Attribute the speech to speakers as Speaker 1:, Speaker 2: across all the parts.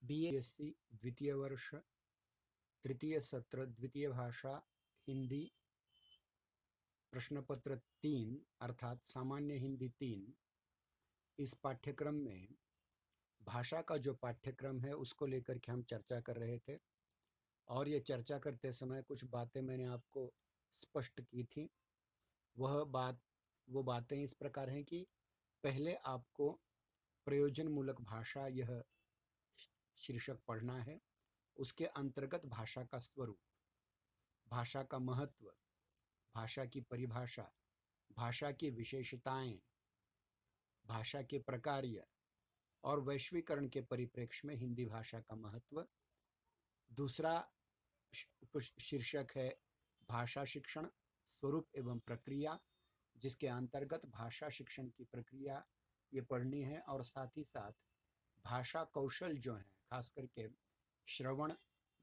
Speaker 1: BSc द्वितीय वर्ष तृतीय सत्र द्वितीय भाषा हिंदी प्रश्न पत्र 3 अर्थात सामान्य हिंदी 3। इस पाठ्यक्रम में भाषा का जो पाठ्यक्रम है उसको लेकर के हम चर्चा कर रहे थे और ये चर्चा करते समय कुछ बातें मैंने आपको स्पष्ट की थी। वो बातें इस प्रकार हैं कि पहले आपको प्रयोजनमूलक भाषा यह शीर्षक पढ़ना है। उसके अंतर्गत भाषा का स्वरूप, भाषा का महत्व, भाषा की परिभाषा, भाषा की विशेषताएं, भाषा के प्रकार्य और वैश्वीकरण के परिप्रेक्ष्य में हिंदी भाषा का महत्व। दूसरा शीर्षक है भाषा शिक्षण, स्वरूप एवं प्रक्रिया, जिसके अंतर्गत भाषा शिक्षण की प्रक्रिया ये पढ़नी है और साथ ही साथ भाषा कौशल जो हैं, खास करके श्रवण,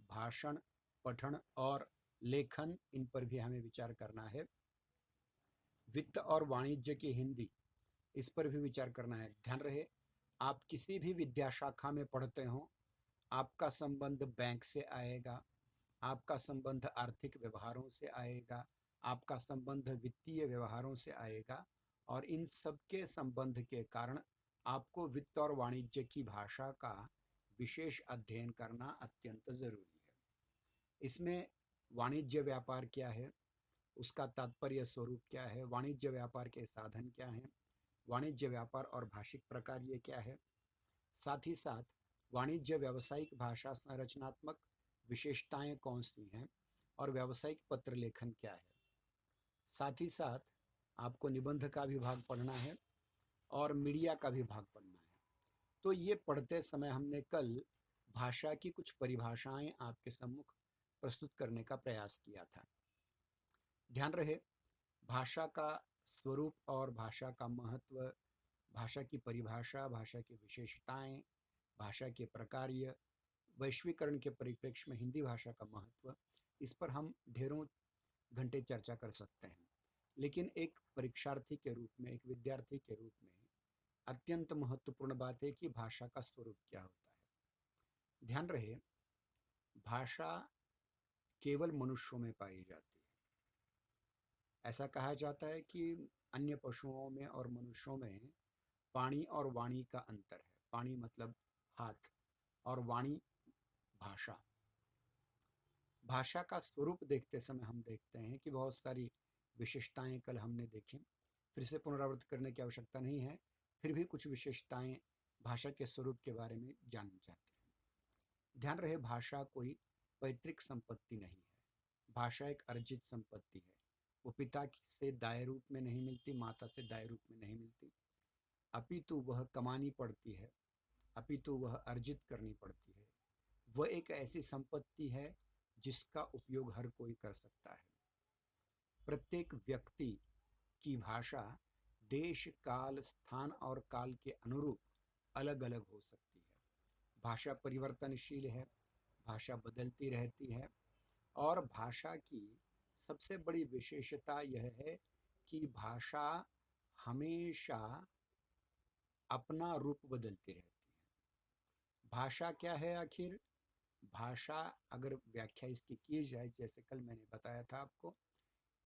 Speaker 1: भाषण, पठन और लेखन, इन पर भी हमें विचार करना है। वित्त और वाणिज्य की हिंदी, इस पर भी विचार करना है। ध्यान रहे, आप किसी भी विद्या शाखा में पढ़ते हो, आपका संबंध बैंक से आएगा, आपका संबंध आर्थिक व्यवहारों से आएगा, आपका संबंध वित्तीय व्यवहारों से आएगा और इन सब के संबंध के कारण आपको वित्त और वाणिज्य की भाषा का विशेष अध्ययन करना अत्यंत जरूरी है। इसमें वाणिज्य व्यापार क्या है, उसका तात्पर्य स्वरूप क्या है, वाणिज्य व्यापार के साधन क्या हैं, वाणिज्य व्यापार और भाषिक प्रकार ये क्या है, साथ ही साथ वाणिज्य व्यावसायिक भाषा संरचनात्मक विशेषताएं कौन सी हैं और व्यावसायिक पत्र लेखन क्या है। साथ ही साथ आपको निबंध का भी भाग पढ़ना है और मीडिया का भी भाग पढ़ना है। तो ये पढ़ते समय हमने कल भाषा की कुछ परिभाषाएं आपके सम्मुख प्रस्तुत करने का प्रयास किया था। ध्यान रहे, भाषा का स्वरूप और भाषा का महत्व, भाषा की परिभाषा, भाषा की विशेषताएं, भाषा के प्रकार्य, वैश्वीकरण के परिप्रेक्ष्य में हिंदी भाषा का महत्व, इस पर हम ढेरों घंटे चर्चा कर सकते हैं। लेकिन एक परीक्षार्थी के रूप में, एक विद्यार्थी के रूप में अत्यंत महत्वपूर्ण बात है कि भाषा का स्वरूप क्या होता है। ध्यान रहे, भाषा केवल मनुष्यों में पाई जाती है। ऐसा कहा जाता है कि अन्य पशुओं में और मनुष्यों में पाणी और वाणी का अंतर है। पाणी मतलब हाथ और वाणी भाषा। भाषा का स्वरूप देखते समय हम देखते हैं कि बहुत सारी विशेषताएं कल हमने देखी, फिर से पुनरावृत्ति करने की आवश्यकता नहीं है। फिर भी कुछ विशेषताएं भाषा के स्वरूप के बारे में जानना चाहते हैं। ध्यान रहे, भाषा कोई पैतृक संपत्ति नहीं है, भाषा एक अर्जित संपत्ति है। वो पिता से दाय रूप में नहीं मिलती, माता से दाय रूप में नहीं मिलती, अपितु वह कमानी पड़ती है, अपितु वह अर्जित करनी पड़ती है। वह एक ऐसी संपत्ति है जिसका उपयोग हर कोई कर सकता है। प्रत्येक व्यक्ति की भाषा देश, काल, स्थान और काल के अनुरूप अलग अलग हो सकती है। भाषा परिवर्तनशील है, भाषा बदलती रहती है और भाषा की सबसे बड़ी विशेषता यह है कि भाषा हमेशा अपना रूप बदलती रहती है। भाषा क्या है आखिर? भाषा, अगर व्याख्या इसकी की जाए, जैसे कल मैंने बताया था आपको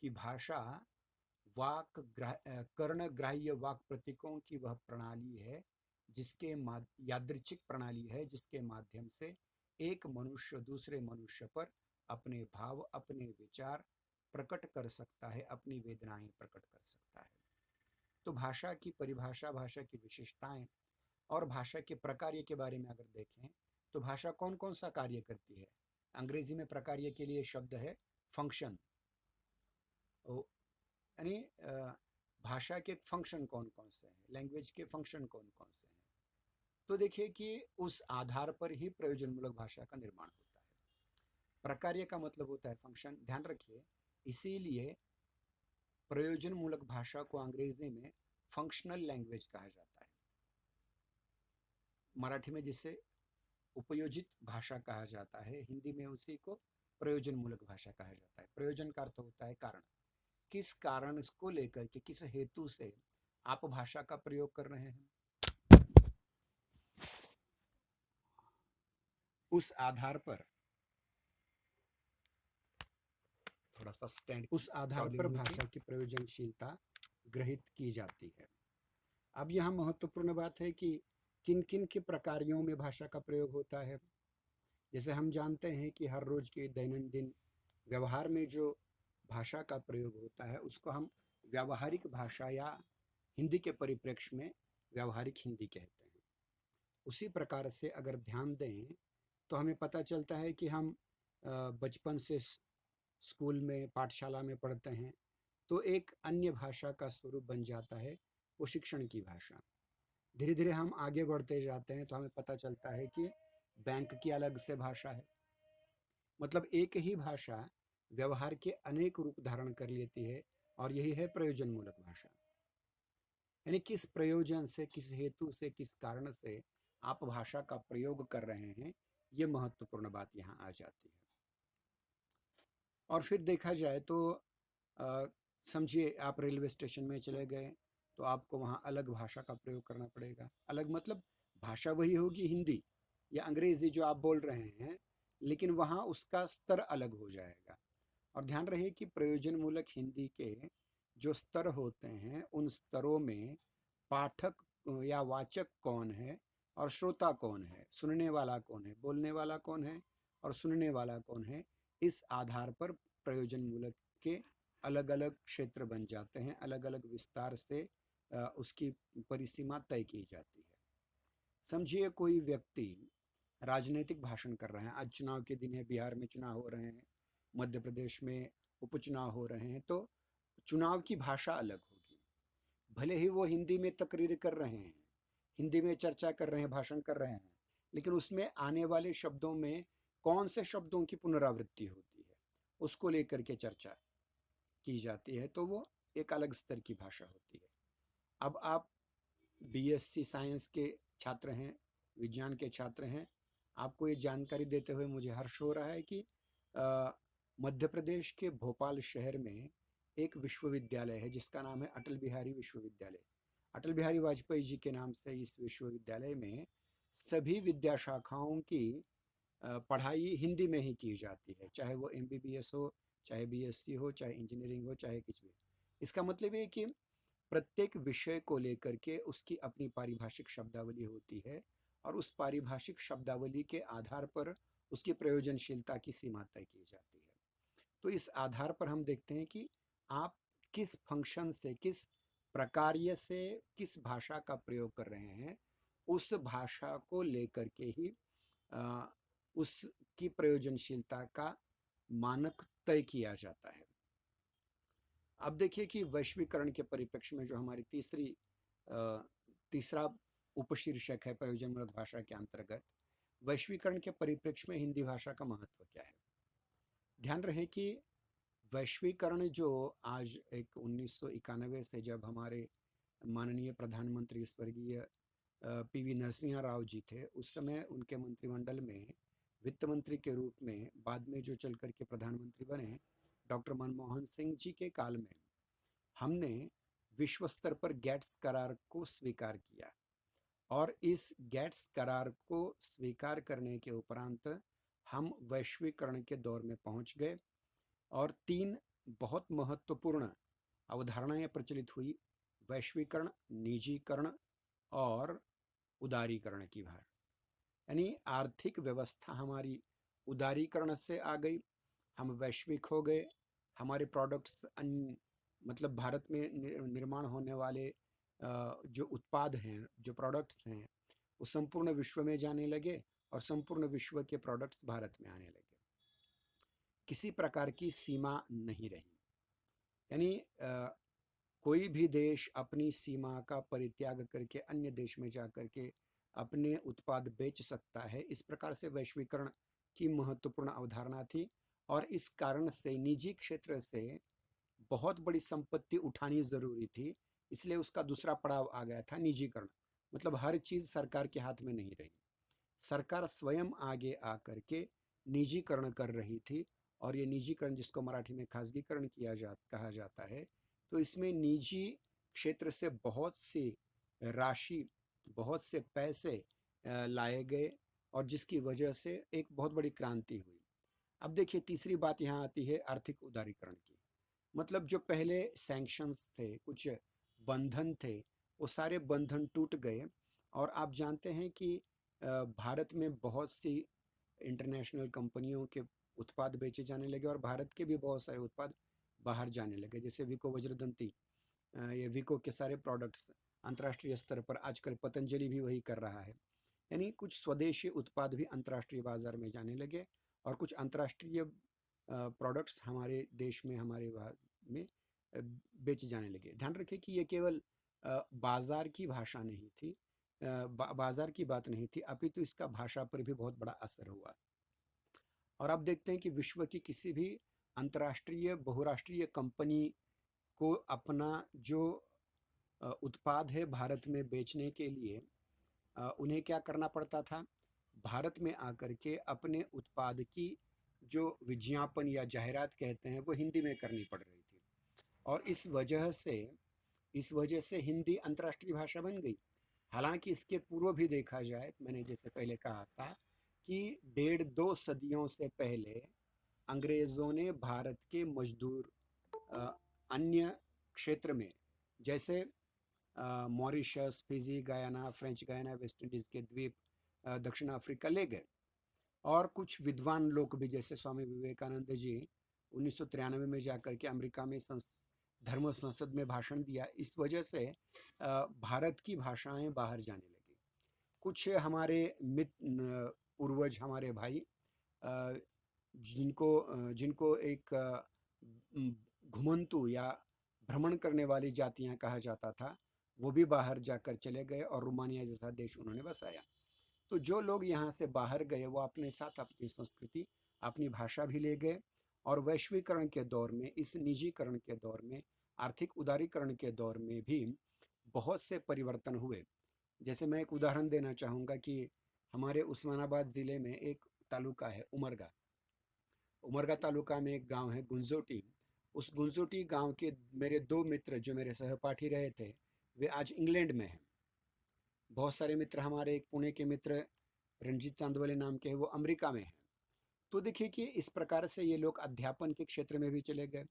Speaker 1: कि भाषा कर्ण ग्राह्य वाक प्रतीकों की वह प्रणाली है जिसके यादृच्छिक प्रणाली है जिसके माध्यम से एक मनुष्य दूसरे मनुष्य पर अपने भाव, अपने विचार प्रकट कर सकता है, अपनी वेदनाएं प्रकट कर सकता है। तो भाषा की परिभाषा, भाषा की विशेषताएं और भाषा के प्रकार्य के बारे में अगर देखें तो भाषा कौन कौन सा कार्य करती है। अंग्रेजी में प्रकार्य के लिए शब्द है फंक्शन, यानी भाषा के फंक्शन कौन कौन से हैं, लैंग्वेज के फंक्शन कौन कौन से हैं। तो देखिए कि उस आधार पर ही प्रयोजनमूलक भाषा का निर्माण होता है। प्रकार्य का मतलब होता है फंक्शन, ध्यान रखिए। इसीलिए प्रयोजनमूलक भाषा को अंग्रेजी में फंक्शनल लैंग्वेज कहा जाता है। मराठी में जिसे उपयोजित भाषा कहा जाता है, हिंदी में उसी को प्रयोजनमूलक भाषा कहा जाता है। प्रयोजन का अर्थ होता है कारण। किस कारण को लेकर के, किस हेतु से आप भाषा का प्रयोग कर रहे हैं। उस आधार पर थोड़ा सा स्टैंड उस आधार पर भाषा की प्रयोजनशीलता ग्रहित की जाती है। अब यहाँ महत्वपूर्ण बात है कि किन किन के प्रकारों में भाषा का प्रयोग होता है। जैसे हम जानते हैं कि हर रोज के दैनंदिन व्यवहार में जो भाषा का प्रयोग होता है उसको हम व्यावहारिक भाषा या हिंदी के परिप्रेक्ष्य में व्यावहारिक हिंदी कहते हैं। उसी प्रकार से अगर ध्यान दें तो हमें पता चलता है कि हम बचपन से स्कूल में पाठशाला में पढ़ते हैं तो एक अन्य भाषा का स्वरूप बन जाता है वो शिक्षण की भाषा। धीरे धीरे हम आगे बढ़ते जाते हैं तो हमें पता चलता है कि बैंक की अलग से भाषा है। मतलब एक ही भाषा व्यवहार के अनेक रूप धारण कर लेती है और यही है प्रयोजन मूलक भाषा। यानी किस प्रयोजन से, किस हेतु से, किस कारण से आप भाषा का प्रयोग कर रहे हैं, ये महत्वपूर्ण बात यहाँ आ जाती है। और फिर देखा जाए तो समझिए आप रेलवे स्टेशन में चले गए तो आपको वहाँ अलग भाषा का प्रयोग करना पड़ेगा। अलग मतलब भाषा वही होगी हिंदी या अंग्रेजी जो आप बोल रहे हैं, लेकिन वहाँ उसका स्तर अलग हो जाएगा। और ध्यान रहे कि प्रयोजन मूलक हिंदी के जो स्तर होते हैं उन स्तरों में पाठक या वाचक कौन है और श्रोता कौन है, सुनने वाला कौन है, बोलने वाला कौन है और सुनने वाला कौन है, इस आधार पर प्रयोजन मूलक के अलग अलग क्षेत्र बन जाते हैं। अलग अलग विस्तार से उसकी परिसीमा तय की जाती है। समझिए कोई व्यक्ति राजनीतिक भाषण कर रहे हैं, आज चुनाव के दिन है, बिहार में चुनाव हो रहे हैं, मध्य प्रदेश में उपचुनाव हो रहे हैं, तो चुनाव की भाषा अलग होगी। भले ही वो हिंदी में तकरीर कर रहे हैं, हिंदी में चर्चा कर रहे हैं, भाषण कर रहे हैं, लेकिन उसमें आने वाले शब्दों में कौन से शब्दों की पुनरावृत्ति होती है उसको लेकर के चर्चा की जाती है, तो वो एक अलग स्तर की भाषा होती है। अब आप बीएससी साइंस के छात्र हैं, विज्ञान के छात्र हैं, आपको ये जानकारी देते हुए मुझे हर्ष हो रहा है कि मध्य प्रदेश के भोपाल शहर में एक विश्वविद्यालय है जिसका नाम है अटल बिहारी विश्वविद्यालय। अटल बिहारी वाजपेयी जी के नाम से इस विश्वविद्यालय में सभी विद्या शाखाओं की पढ़ाई हिंदी में ही की जाती है, चाहे वो एमबीबीएस हो, चाहे बीएससी हो, चाहे इंजीनियरिंग हो, चाहे कुछ भी। इसका मतलब ये कि प्रत्येक विषय को लेकर के उसकी अपनी पारिभाषिक शब्दावली होती है और उस पारिभाषिक शब्दावली के आधार पर उसकी प्रयोजनशीलता की सीमा तय की जाती है। तो इस आधार पर हम देखते हैं कि आप किस फंक्शन से, किस प्रकार्य से किस भाषा का प्रयोग कर रहे हैं, उस भाषा को लेकर के ही उसकी प्रयोजनशीलता का मानक तय किया जाता है। अब देखिए कि वैश्वीकरण के परिप्रेक्ष्य में जो हमारी तीसरा उपशीर्षक है प्रयोजनमूलक भाषा के अंतर्गत, वैश्वीकरण के परिप्रेक्ष्य में हिंदी भाषा का महत्व क्या है। ध्यान रहे कि वैश्वीकरण जो आज एक 1991 से जब हमारे माननीय प्रधानमंत्री स्वर्गीय पीवी नरसिम्हा राव जी थे, उस समय उनके मंत्रिमंडल में वित्त मंत्री के रूप में बाद में जो चल करके प्रधानमंत्री बने डॉक्टर मनमोहन सिंह जी के काल में हमने विश्व स्तर पर गैट्स करार को स्वीकार किया और इस गैट्स करार को स्वीकार करने के उपरांत हम वैश्वीकरण के दौर में पहुंच गए और तीन बहुत महत्वपूर्ण अवधारणाएं प्रचलित हुई: वैश्वीकरण, निजीकरण और उदारीकरण की भार। यानी आर्थिक व्यवस्था हमारी उदारीकरण से आ गई, हम वैश्विक हो गए, हमारे प्रोडक्ट्स मतलब भारत में निर्माण होने वाले जो उत्पाद हैं, जो प्रोडक्ट्स हैं, वो संपूर्ण विश्व में जाने लगे और संपूर्ण विश्व के प्रोडक्ट्स भारत में आने लगे। किसी प्रकार की सीमा नहीं रही। यानी कोई भी देश अपनी सीमा का परित्याग करके अन्य देश में जा करके अपने उत्पाद बेच सकता है। इस प्रकार से वैश्वीकरण की महत्वपूर्ण अवधारणा थी और इस कारण से निजी क्षेत्र से बहुत बड़ी संपत्ति उठानी जरूरी थी, इसलिए उसका दूसरा पड़ाव आ गया था निजीकरण। मतलब हर चीज सरकार के हाथ में नहीं रही, सरकार स्वयं आगे आकर के निजीकरण कर रही थी और ये निजीकरण जिसको मराठी में खासगीकरण कहा जाता है, तो इसमें निजी क्षेत्र से बहुत सी राशि, बहुत से पैसे लाए गए और जिसकी वजह से एक बहुत बड़ी क्रांति हुई। अब देखिए तीसरी बात यहाँ आती है आर्थिक उदारीकरण की। मतलब जो पहले सैंक्शंस थे, कुछ बंधन थे, वो सारे बंधन टूट गए और आप जानते हैं कि भारत में बहुत सी इंटरनेशनल कंपनियों के उत्पाद बेचे जाने लगे और भारत के भी बहुत सारे उत्पाद बाहर जाने लगे। जैसे विको वज्रदंती, ये विको के सारे प्रोडक्ट्स अंतर्राष्ट्रीय स्तर पर आजकल पतंजलि भी वही कर रहा है। यानी कुछ स्वदेशी उत्पाद भी अंतर्राष्ट्रीय बाजार में जाने लगे और कुछ अंतर्राष्ट्रीय प्रोडक्ट्स हमारे देश में, हमारे में बेचे जाने लगे। ध्यान रखें कि ये केवल बाजार की भाषा नहीं थी, बाजार की बात नहीं थी, अपितु इसका भाषा पर भी बहुत बड़ा असर हुआ। और आप देखते हैं कि विश्व की किसी भी अंतर्राष्ट्रीय बहुराष्ट्रीय कंपनी को अपना जो उत्पाद है भारत में बेचने के लिए उन्हें क्या करना पड़ता था, भारत में आकर के अपने उत्पाद की जो विज्ञापन या जाहिरात कहते हैं वो हिंदी में करनी पड़ रही थी। और इस वजह से हिंदी अंतर्राष्ट्रीय भाषा बन गई। हालांकि इसके पूर्व भी देखा जाए, मैंने जैसे पहले कहा था कि 1.5-2 सदियों से पहले अंग्रेज़ों ने भारत के मजदूर अन्य क्षेत्र में, जैसे Mauritius, Fiji, Guyana, French Guiana, West Indies के द्वीप, दक्षिण अफ्रीका ले गए। और कुछ विद्वान लोग भी जैसे स्वामी विवेकानंद जी 1993 में जाकर के अमेरिका में धर्म संसद में भाषण दिया। इस वजह से भारत की भाषाएं बाहर जाने लगी। कुछ हमारे पूर्वज, हमारे भाई जिनको एक घुमंतु या भ्रमण करने वाली जातियां कहा जाता था, वो भी बाहर जाकर चले गए और रोमानिया जैसा देश उन्होंने बसाया। तो जो लोग यहाँ से बाहर गए वो अपने साथ अपनी संस्कृति, अपनी भाषा भी ले गए। और वैश्वीकरण के दौर में, इस निजीकरण के दौर में, आर्थिक उदारीकरण के दौर में भी बहुत से परिवर्तन हुए। जैसे मैं एक उदाहरण देना चाहूँगा कि हमारे उस्मानाबाद ज़िले में एक तालुका है उमरगा। उमरगा तालुका में एक गांव है गुंजोटी। उस गुंजोटी गांव के मेरे 2 मित्र जो मेरे सहपाठी रहे थे, वे आज इंग्लैंड में हैं। बहुत सारे मित्र हमारे, एक पुणे के मित्र रणजीत चांदवले नाम के हैं, वो अमेरिका में हैं। तो देखिए कि इस प्रकार से ये लोग अध्यापन के क्षेत्र में भी चले गए।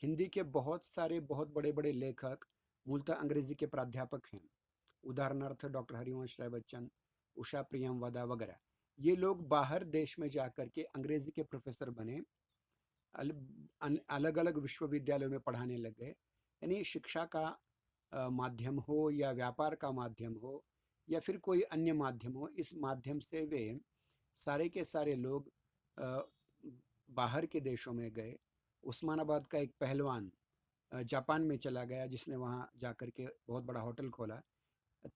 Speaker 1: हिंदी के बहुत सारे बहुत बड़े बड़े लेखक मूलतः अंग्रेजी के प्राध्यापक हैं। उदाहरणार्थ डॉक्टर हरिवंश राय बच्चन, उषा प्रियमवदा वगैरह। ये लोग बाहर देश में जाकर के अंग्रेजी के प्रोफेसर बने, अलग अलग विश्वविद्यालयों में पढ़ाने लग गए। यानी शिक्षा का माध्यम हो या व्यापार का माध्यम हो या फिर कोई अन्य माध्यम हो, इस माध्यम से वे सारे के सारे लोग बाहर के देशों में गए। उस्मानाबाद का एक पहलवान जापान में चला गया, जिसने वहाँ जाकर के बहुत बड़ा होटल खोला।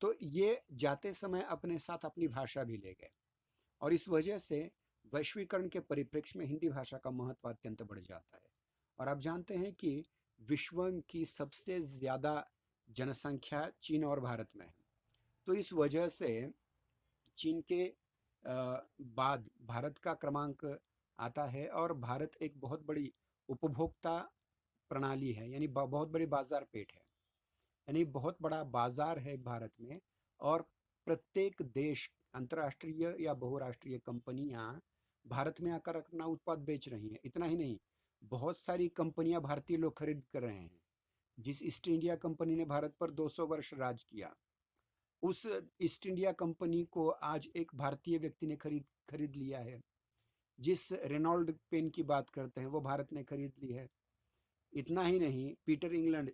Speaker 1: तो ये जाते समय अपने साथ अपनी भाषा भी ले गए और इस वजह से वैश्वीकरण के परिप्रेक्ष्य में हिंदी भाषा का महत्व अत्यंत बढ़ जाता है। और आप जानते हैं कि विश्व की सबसे ज़्यादा जनसंख्या चीन और भारत में है। तो इस वजह से चीन के बाद भारत का क्रमांक आता है और भारत एक बहुत बड़ी उपभोक्ता प्रणाली है, यानी बहुत बड़ी बाजार पेट है। यानी बहुत बड़ा बाजार है भारत में और प्रत्येक देश, अंतर्राष्ट्रीय या बहुराष्ट्रीय कंपनियां भारत में आकर अपना उत्पाद बेच रही हैं। इतना ही नहीं, बहुत सारी कंपनियां भारतीय लोग खरीद कर रहे हैं। जिस ईस्ट इंडिया कंपनी ने भारत पर 200 वर्ष राज किया, उस ईस्ट इंडिया कंपनी को आज एक भारतीय व्यक्ति ने खरीद लिया है। जिस रेनॉल्ड पेन की बात करते हैं वो भारत ने खरीद ली है। इतना ही नहीं, पीटर इंग्लैंड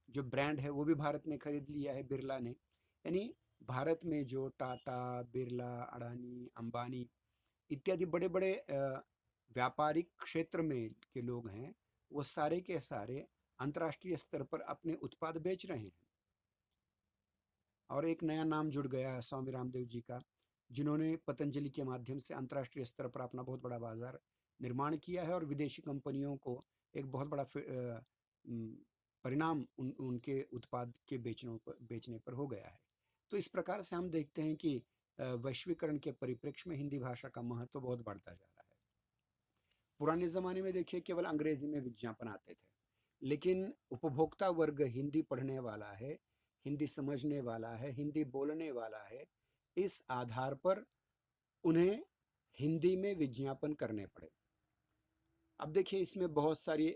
Speaker 1: जो ब्रांड है वो भी भारत ने खरीद लिया है, बिरला ने। यानी भारत में जो टाटा, बिरला, अडानी, अंबानी इत्यादि बड़े बड़े व्यापारिक क्षेत्र में के लोग हैं, वो सारे के सारे अंतर्राष्ट्रीय स्तर पर अपने उत्पाद बेच रहे हैं। और एक नया नाम जुड़ गया है स्वामी रामदेव जी का, जिन्होंने पतंजलि के माध्यम से अंतर्राष्ट्रीय स्तर पर अपना बहुत बड़ा बाजार निर्माण किया है और विदेशी कंपनियों को एक बहुत बड़ा परिणाम उनके उत्पाद के बेचने पर हो गया है। तो इस प्रकार से हम देखते हैं कि वैश्वीकरण के परिप्रेक्ष्य में हिंदी भाषा का महत्व बहुत बढ़ता जा रहा है। पुराने ज़माने में देखिए केवल अंग्रेजी में विज्ञापन आते थे, लेकिन उपभोक्ता वर्ग हिंदी पढ़ने वाला है, हिंदी समझने वाला है, हिंदी बोलने वाला है। इस आधार पर उन्हें हिंदी में विज्ञापन करने पड़े। अब देखिए इसमें बहुत सारी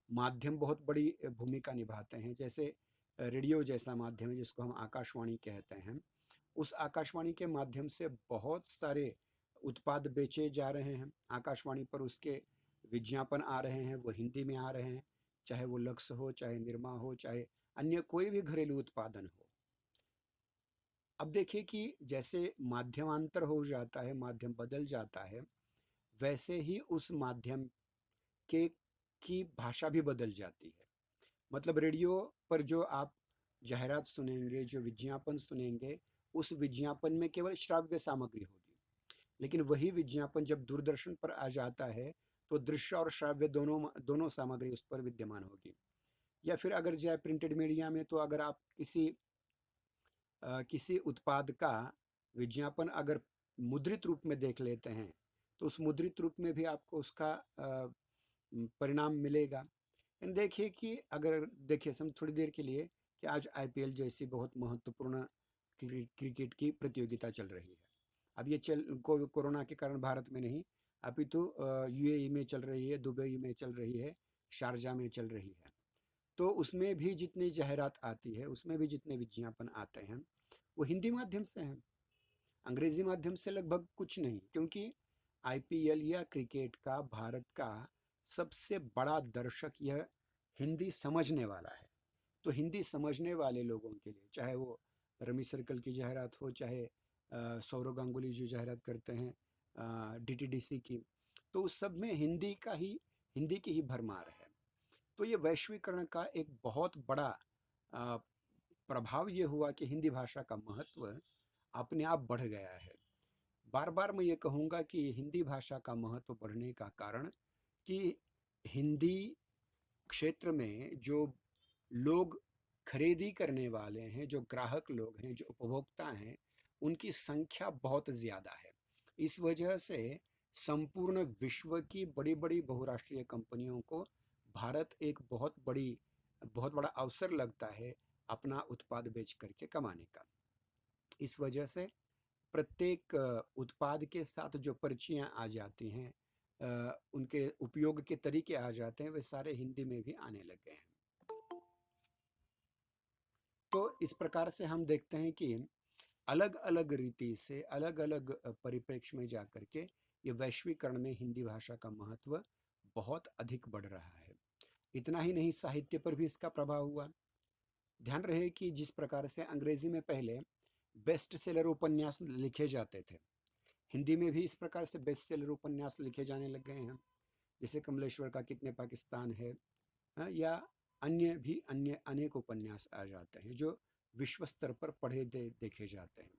Speaker 1: माध्यम बहुत बड़ी भूमिका निभाते हैं, जैसे रेडियो जैसा माध्यम है जिसको हम आकाशवाणी कहते हैं। उस आकाशवाणी के माध्यम से बहुत सारे उत्पाद बेचे जा रहे हैं, आकाशवाणी पर उसके विज्ञापन आ रहे हैं, वो हिंदी में आ रहे हैं, चाहे वो लक्स हो, चाहे निरमा हो, चाहे अन्य कोई भी घरेलू उत्पादन हो। अब देखिए कि जैसे माध्यमांतर हो जाता है, माध्यम बदल जाता है, वैसे ही उस माध्यम के की भाषा भी बदल जाती है। मतलब रेडियो पर जो आप जाहिरात सुनेंगे, जो विज्ञापन सुनेंगे, उस विज्ञापन में केवल श्राव्य सामग्री होगी। लेकिन वही विज्ञापन जब दूरदर्शन पर आ जाता है, तो दृश्य और श्राव्य दोनों दोनों सामग्री उस पर विद्यमान होगी। या फिर अगर जाए प्रिंटेड मीडिया में, तो अगर आप किसी उत्पाद का विज्ञापन अगर मुद्रित रूप में देख लेते हैं, तो उस मुद्रित रूप में भी आपको उसका परिणाम मिलेगा। देखिए कि अगर देखिए हम थोड़ी देर के लिए कि आज आईपीएल जैसी बहुत महत्वपूर्ण क्रिकेट की प्रतियोगिता चल रही है। अब ये कोरोना के कारण भारत में नहीं, अपितु यूएई में चल रही है, दुबई में चल रही है, शारजा में चल रही है। तो उसमें भी जितनी जाहिरात आती है, उसमें भी जितने विज्ञापन आते हैं, वो हिंदी माध्यम से हैं, अंग्रेजी माध्यम से लगभग कुछ नहीं, क्योंकि आईपीएल या क्रिकेट का भारत का सबसे बड़ा दर्शक यह हिंदी समझने वाला है। तो हिंदी समझने वाले लोगों के लिए, चाहे वो रमी सर्कल की जाहिरात हो, चाहे सौरव गांगुली जो जाहिरात करते हैं डीटीडीसी की, तो उस सब में हिंदी की ही भरमार है। तो ये वैश्वीकरण का एक बहुत बड़ा अ, प्रभाव ये हुआ कि हिंदी भाषा का महत्व अपने आप बढ़ गया है। बार बार मैं ये कहूँगा कि हिंदी भाषा का महत्व बढ़ने का कारण कि हिंदी क्षेत्र में जो लोग खरीदी करने वाले हैं, जो ग्राहक लोग हैं, जो उपभोक्ता हैं, उनकी संख्या बहुत ज़्यादा है। इस वजह से संपूर्ण विश्व की बड़ी बड़ी बहुराष्ट्रीय कंपनियों को भारत एक बहुत बड़ा अवसर लगता है अपना उत्पाद बेच करके कमाने का। इस वजह से प्रत्येक उत्पाद के साथ जो पर्चियाँ आ जाती हैं, उनके उपयोग के तरीके आ जाते हैं, वे सारे हिंदी में भी आने लग गए हैं। तो इस प्रकार से हम देखते हैं कि अलग अलग रीति से, अलग अलग परिप्रेक्ष्य में जाकर के ये वैश्वीकरण में हिंदी भाषा का महत्व बहुत अधिक बढ़ रहा है। इतना ही नहीं, साहित्य पर भी इसका प्रभाव हुआ। ध्यान रहे कि जिस प्रकार से अंग्रेजी में पहले बेस्ट सेलर उपन्यास लिखे जाते थे, हिंदी में भी इस प्रकार से बेस्ट सेलर उपन्यास लिखे जाने लग गए हैं। जैसे कमलेश्वर का कितने पाकिस्तान है, या अन्य अनेक उपन्यास आ जाते हैं जो विश्व स्तर पर देखे जाते हैं।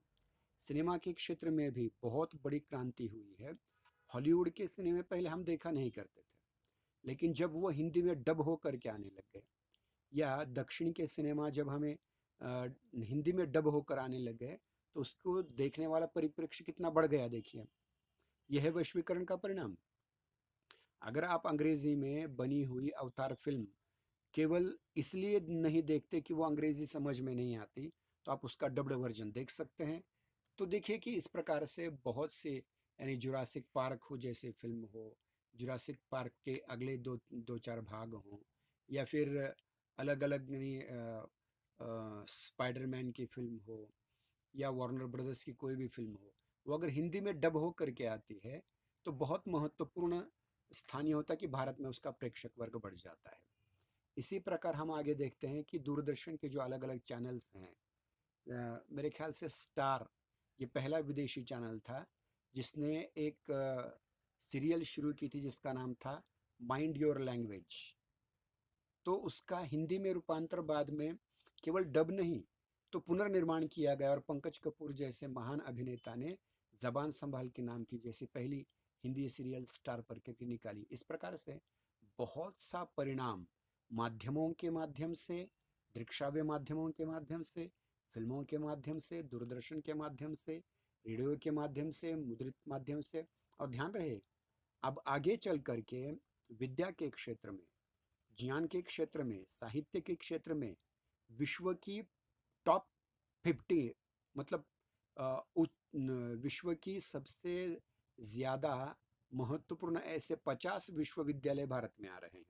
Speaker 1: सिनेमा के क्षेत्र में भी बहुत बड़ी क्रांति हुई है। हॉलीवुड के सिनेमा पहले हम देखा नहीं करते थे, लेकिन जब वो हिंदी में डब होकर के आने लग गए, या दक्षिण के सिनेमा जब हमें हिंदी में डब होकर आने लग गए, तो उसको देखने वाला परिप्रेक्ष्य कितना बढ़ गया। देखिए, यह है वैश्वीकरण का परिणाम। अगर आप अंग्रेजी में बनी हुई अवतार फिल्म केवल इसलिए नहीं देखते कि वो अंग्रेजी समझ में नहीं आती, तो आप उसका डब्ड वर्जन देख सकते हैं। तो देखिए कि इस प्रकार से बहुत से, यानी जुरासिक पार्क हो जैसे फिल्म हो, जुरासिक पार्क के अगले दो चार भाग हों, या फिर अलग अलग यानी स्पाइडरमैन की फिल्म हो, या वार्नर ब्रदर्स की कोई भी फिल्म हो, वो अगर हिंदी में डब हो करके आती है, तो बहुत महत्वपूर्ण स्थानीय होता है कि भारत में उसका प्रेक्षक वर्ग बढ़ जाता है। इसी प्रकार हम आगे देखते हैं कि दूरदर्शन के जो अलग अलग चैनल्स हैं, मेरे ख्याल से स्टार ये पहला विदेशी चैनल था जिसने एक सीरियल शुरू की थी जिसका नाम था माइंड योर लैंग्वेज। तो उसका हिंदी में रूपांतर बाद में केवल डब नहीं, तो पुनर्निर्माण किया गया, और पंकज कपूर जैसे महान अभिनेता ने जबान संभाल के नाम की जैसी पहली हिंदी सीरियल स्टार पर के निकाली। इस प्रकार से बहुत सा परिणाम माध्यमों के माध्यम से, दृक्श्राव्य माध्यमों के माध्यम से, फिल्मों के माध्यम से, दूरदर्शन के माध्यम से, रेडियो के माध्यम से, मुद्रित माध्यम से, और ध्यान रहे अब आगे चल करके विद्या के क्षेत्र में, ज्ञान के क्षेत्र में, साहित्य के क्षेत्र में विश्व की टॉप 50, मतलब विश्व की सबसे ज़्यादा महत्वपूर्ण ऐसे 50 विश्वविद्यालय भारत में आ रहे हैं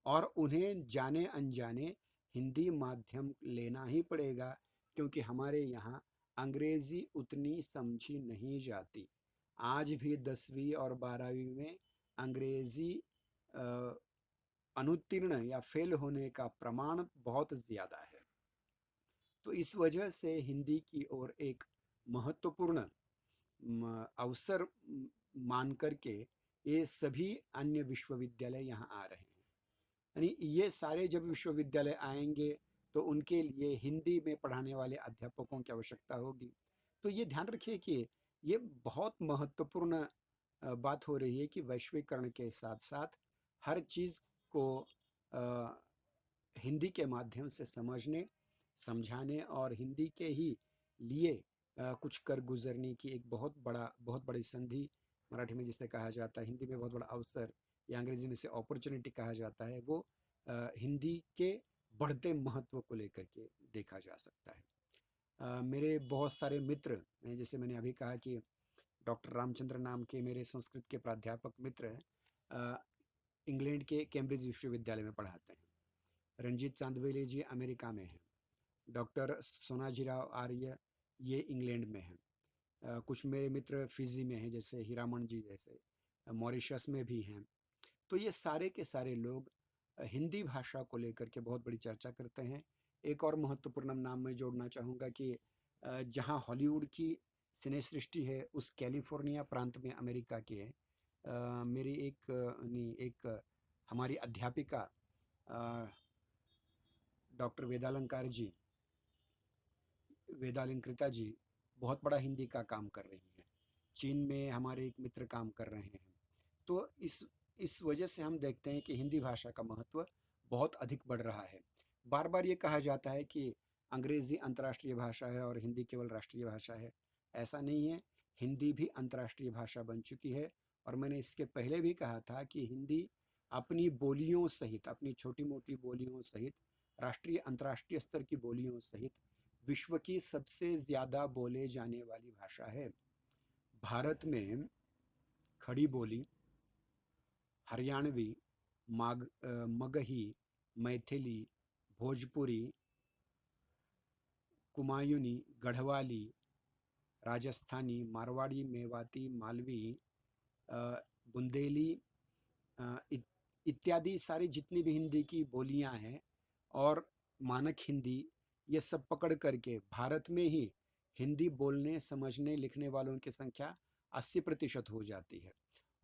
Speaker 1: और उन्हें जाने अनजाने हिंदी माध्यम लेना ही पड़ेगा, क्योंकि हमारे यहाँ अंग्रेजी उतनी समझी नहीं जाती। आज भी 10वीं और 12वीं में अंग्रेजी अ, अनुत्तीर्ण या फेल होने का प्रमाण बहुत ज़्यादा है। तो इस वजह से हिंदी की ओर एक महत्वपूर्ण अवसर मान करके ये सभी अन्य विश्वविद्यालय यहाँ आ रहे हैं। यानी ये सारे जब विश्वविद्यालय आएंगे तो उनके लिए हिंदी में पढ़ाने वाले अध्यापकों की आवश्यकता होगी। तो ये ध्यान रखिए कि ये बहुत महत्वपूर्ण बात हो रही है कि वैश्वीकरण के साथ साथ हर चीज़ को अ, हिंदी के माध्यम से समझने, समझाने और हिंदी के ही लिए कुछ कर गुजरने की एक बहुत बड़ी संधि, मराठी में जिसे कहा जाता है, हिंदी में बहुत बड़ा अवसर या अंग्रेजी में इसे अपॉर्चुनिटी कहा जाता है, वो हिंदी के बढ़ते महत्व को लेकर के देखा जा सकता है। मेरे बहुत सारे मित्र हैं, जैसे मैंने अभी कहा कि डॉक्टर रामचंद्र नाम के मेरे संस्कृत के प्राध्यापक मित्र हैं, इंग्लैंड के कैम्ब्रिज विश्वविद्यालय में पढ़ाते हैं। रंजीत चांदवेली जी अमेरिका में हैं। डॉक्टर सोनाजीराव आर्य ये इंग्लैंड में हैं। कुछ मेरे मित्र फिजी में हैं, जैसे हीरामन जी जैसे, मॉरिशस में भी हैं। तो ये सारे के सारे लोग हिंदी भाषा को लेकर के बहुत बड़ी चर्चा करते हैं। एक और महत्वपूर्ण नाम मैं जोड़ना चाहूँगा कि जहाँ हॉलीवुड की सिने सृष्टि है, उस कैलिफोर्निया प्रांत में अमेरिका के मेरी एक हमारी अध्यापिका डॉक्टर वेदालंकृता जी बहुत बड़ा हिंदी का काम कर रही हैं। चीन में हमारे एक मित्र काम कर रहे हैं। तो इस वजह से हम देखते हैं कि हिंदी भाषा का महत्व बहुत अधिक बढ़ रहा है। बार बार ये कहा जाता है कि अंग्रेज़ी अंतर्राष्ट्रीय भाषा है और हिंदी केवल राष्ट्रीय भाषा है। ऐसा नहीं है, हिंदी भी अंतर्राष्ट्रीय भाषा बन चुकी है। और मैंने इसके पहले भी कहा था कि हिंदी अपनी बोलियों सहित, अपनी छोटी मोटी बोलियों सहित, राष्ट्रीय अंतर्राष्ट्रीय स्तर की बोलियों सहित विश्व की सबसे ज़्यादा बोले जाने वाली भाषा है। भारत में खड़ी बोली हरियाणवी, मगही, मैथिली, भोजपुरी, कुमायूनी, गढ़वाली, राजस्थानी, मारवाड़ी, मेवाती, मालवी, बुंदेली इत्यादि सारी जितनी भी हिंदी की बोलियां हैं और मानक हिंदी, ये सब पकड़ करके भारत में ही हिंदी बोलने, समझने, लिखने वालों की संख्या 80% हो जाती है।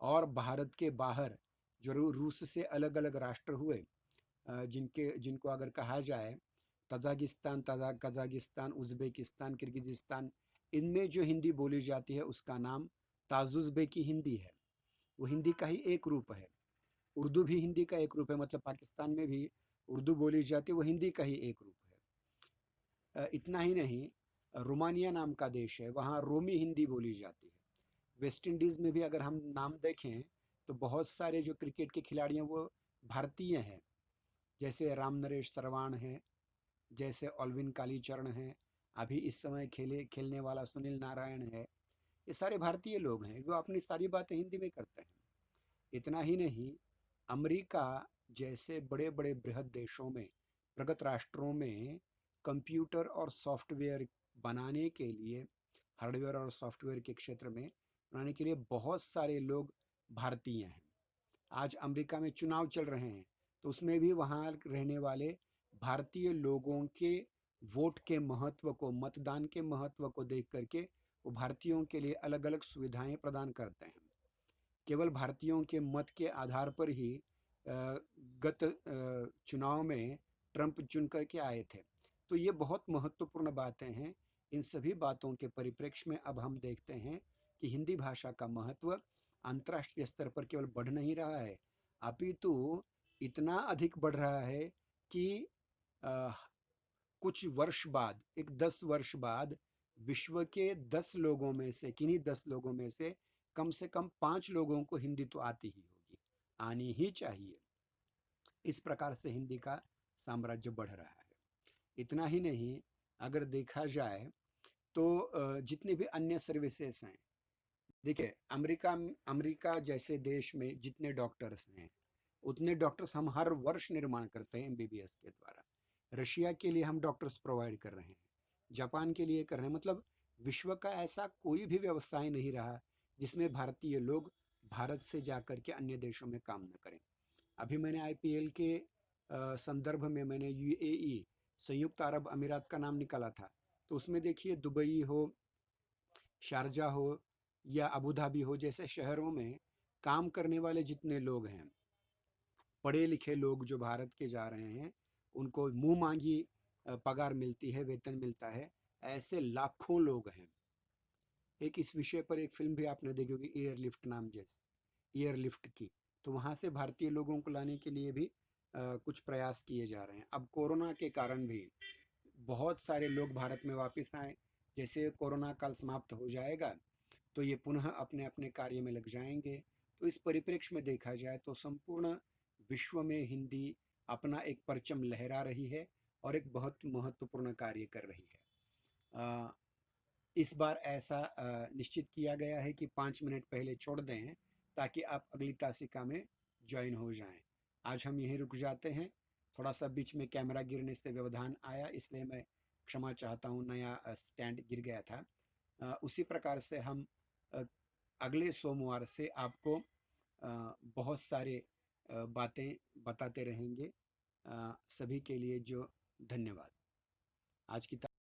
Speaker 1: और भारत के बाहर जो रूस से अलग अलग राष्ट्र हुए, जिनको अगर कहा जाए कजाकिस्तान, उज़्बेकिस्तान, किर्गिज़िस्तान, इनमें जो हिंदी बोली जाती है उसका नाम ताजुज़्बेकी हिंदी है। वो हिंदी का ही एक रूप है। उर्दू भी हिंदी का एक रूप है, मतलब पाकिस्तान में भी उर्दू बोली जाती है, वो हिंदी का ही एक रूप है। इतना ही नहीं, रोमानिया नाम का देश है, वहाँ रोमी हिंदी बोली जाती है। वेस्ट इंडीज़ में भी अगर हम नाम देखें तो बहुत सारे जो क्रिकेट के खिलाड़ी हैं वो भारतीय हैं, जैसे रामनरेश सरवाण हैं, जैसे ऑल्विन कालीचरण हैं, अभी इस समय खेलने वाला सुनील नारायण है। ये सारे भारतीय लोग हैं, वो अपनी सारी बातें हिंदी में करते हैं। इतना ही नहीं, अमेरिका जैसे बड़े बड़े बृहद देशों में, प्रगत राष्ट्रों में कंप्यूटर और सॉफ्टवेयर बनाने के लिए, हार्डवेयर और सॉफ्टवेयर के क्षेत्र में बनाने के लिए बहुत सारे लोग भारतीय हैं। आज अमेरिका में चुनाव चल रहे हैं, तो उसमें भी वहाँ रहने वाले भारतीय लोगों के वोट के महत्व को, मतदान के महत्व को देख करके वो भारतीयों के लिए अलग अलग सुविधाएं प्रदान करते हैं। केवल भारतीयों के मत के आधार पर ही गत चुनाव में ट्रंप चुन करके आए थे। तो ये बहुत महत्वपूर्ण बातें हैं। इन सभी बातों के परिप्रेक्ष्य में अब हम देखते हैं कि हिंदी भाषा का महत्व अंतर्राष्ट्रीय स्तर पर केवल बढ़ नहीं रहा है, अपितु इतना अधिक बढ़ रहा है कि अ, कुछ वर्ष बाद, एक 10 वर्ष बाद, विश्व के 10 लोगों में से, किन्हीं 10 लोगों में से कम 5 लोगों को हिंदी तो आती ही होगी, आनी ही चाहिए। इस प्रकार से हिंदी का साम्राज्य बढ़ रहा है। इतना ही नहीं, अगर देखा जाए तो जितनी भी अन्य सर्विसेज हैं, देखिए अमेरिका अमेरिका जैसे देश में जितने डॉक्टर्स हैं, उतने डॉक्टर्स हम हर वर्ष निर्माण करते हैं एमबीबीएस के द्वारा। रशिया के लिए हम डॉक्टर्स प्रोवाइड कर रहे हैं, जापान के लिए कर रहे हैं। मतलब विश्व का ऐसा कोई भी व्यवसाय नहीं रहा जिसमें भारतीय लोग भारत से जाकर के अन्य देशों में काम न करें। अभी मैंने आईपीएल के संदर्भ में मैंने यूएई, संयुक्त अरब अमीरात का नाम निकाला था, तो उसमें देखिए दुबई हो, शारजा हो या अबू धाबी हो जैसे शहरों में काम करने वाले जितने लोग हैं, पढ़े लिखे लोग जो भारत के जा रहे हैं, उनको मुंह मांगी पगार मिलती है, वेतन मिलता है, ऐसे लाखों लोग हैं। एक इस विषय पर एक फिल्म भी आपने देखी होगी, एयरलिफ्ट नाम जैसे, एयरलिफ्ट की। तो वहाँ से भारतीय लोगों को लाने के लिए भी कुछ प्रयास किए जा रहे हैं। अब कोरोना के कारण भी बहुत सारे लोग भारत में वापस आए। जैसे कोरोना काल समाप्त हो जाएगा तो ये पुनः अपने अपने कार्य में लग जाएंगे। तो इस परिप्रेक्ष्य में देखा जाए तो संपूर्ण विश्व में हिंदी अपना एक परचम लहरा रही है और एक बहुत महत्वपूर्ण कार्य कर रही है। अ, इस बार ऐसा निश्चित किया गया है कि 5 मिनट पहले छोड़ दें ताकि आप अगली तासिका में ज्वाइन हो जाएं। आज हम यहीं रुक जाते हैं। थोड़ा सा बीच में कैमरा गिरने से व्यवधान आया, इसलिए मैं क्षमा चाहता हूँ, नया स्टैंड गिर गया था। उसी प्रकार से हम अ, अगले सोमवार से आपको बहुत सारे बातें बताते रहेंगे। सभी के लिए जो धन्यवाद। आज की